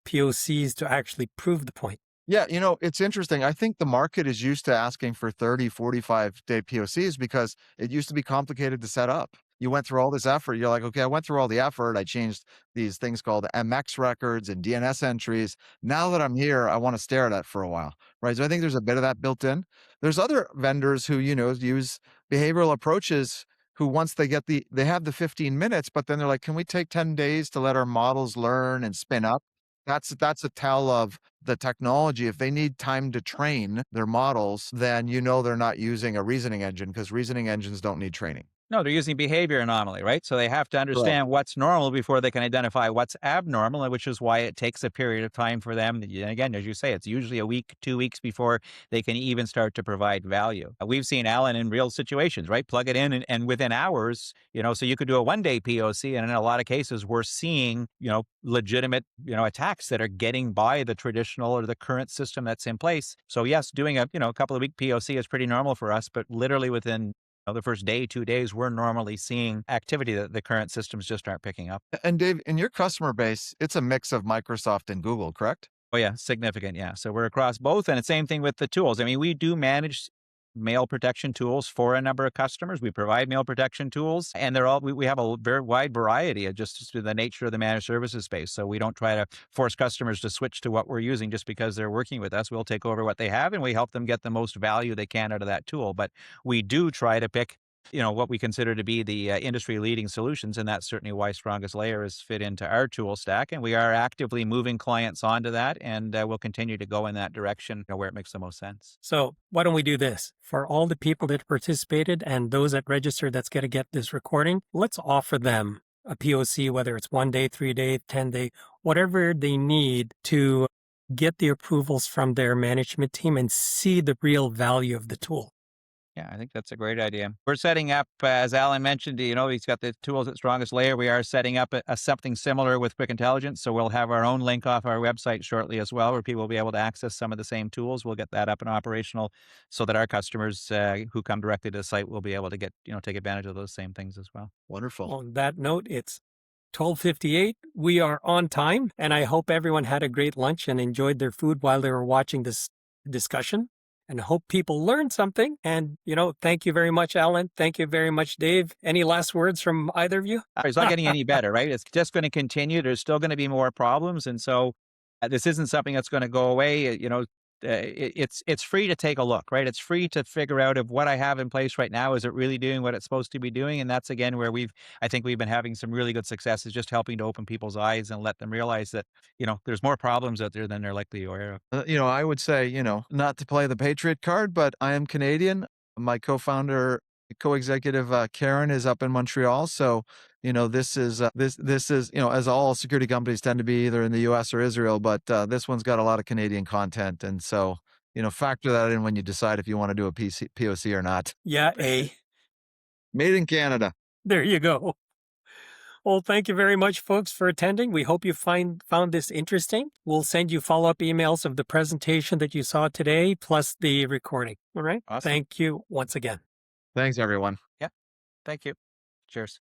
POCs to actually prove the point. Yeah, it's interesting. I think the market is used to asking for 30, 45-day POCs because it used to be complicated to set up. You went through all this effort. You're like, okay, I went through all the effort. I changed these things called MX records and DNS entries. Now that I'm here, I want to stare at it for a while, right? So I think there's a bit of that built in. There's other vendors who, use behavioral approaches who once they have the 15 minutes, but then they're like, can we take 10 days to let our models learn and spin up? That's a tell of the technology. If they need time to train their models, then they're not using a reasoning engine because reasoning engines don't need training. No, they're using behavior anomaly, right? So they have to Correct. understand what's normal before they can identify what's abnormal, which is why it takes a period of time for them. And again, as you say, it's usually a week, 2 weeks before they can even start to provide value. We've seen Alan in real situations, right? Plug it in and within hours, so you could do a 1-day POC. And in a lot of cases, we're seeing, legitimate, attacks that are getting by the traditional or the current system that's in place. So yes, doing a couple of week POC is pretty normal for us, but literally within the first day, 2 days, we're normally seeing activity that the current systems just aren't picking up. And Dave, in your customer base, it's a mix of Microsoft and Google, correct? Oh yeah, significant. Yeah. So we're across both. And the same thing with the tools. I mean, we do manage mail protection tools for a number of customers. We provide mail protection tools, and we have a very wide variety of just the nature of the managed services space. So we don't try to force customers to switch to what we're using just because they're working with us. We'll take over what they have and we help them get the most value they can out of that tool. But we do try to pick what we consider to be the industry leading solutions. And that's certainly why StrongestLayer is fit into our tool stack. And we are actively moving clients onto that. And we'll continue to go in that direction where it makes the most sense. So why don't we do this? For all the people that participated and those that registered that's going to get this recording, let's offer them a POC, whether it's 1 day, 3 day, 10 day, whatever they need to get the approvals from their management team and see the real value of the tool. Yeah, I think that's a great idea. We're setting up, as Alan mentioned, he's got the tools at StrongestLayer. We are setting up something similar with Quick Intelligence. So we'll have our own link off our website shortly as well, where people will be able to access some of the same tools. We'll get that up and operational so that our customers who come directly to the site will be able to get, take advantage of those same things as well. Wonderful. On that note, it's 12:58. We are on time, and I hope everyone had a great lunch and enjoyed their food while they were watching this discussion. And hope people learned something. And, thank you very much, Alan. Thank you very much, Dave. Any last words from either of you? It's not getting any better, right? It's just going to continue. There's still going to be more problems. And so this isn't something that's going to go away. It's free to take a look, right? It's free to figure out if what I have in place right now, is it really doing what it's supposed to be doing? And that's, again, where I think we've been having some really good success, is just helping to open people's eyes and let them realize that, there's more problems out there than they're likely aware of. I would say, not to play the Patriot card, but I am Canadian. My co-executive, Karen, is up in Montreal. So, this is, as all security companies tend to be either in the US or Israel, but this one's got a lot of Canadian content. And so, factor that in when you decide if you want to do a POC or not. Yeah, Made in Canada. There you go. Well, thank you very much, folks, for attending. We hope you found this interesting. We'll send you follow-up emails of the presentation that you saw today, plus the recording. All right? Awesome. Thank you once again. Thanks, everyone. Yeah. Thank you. Cheers.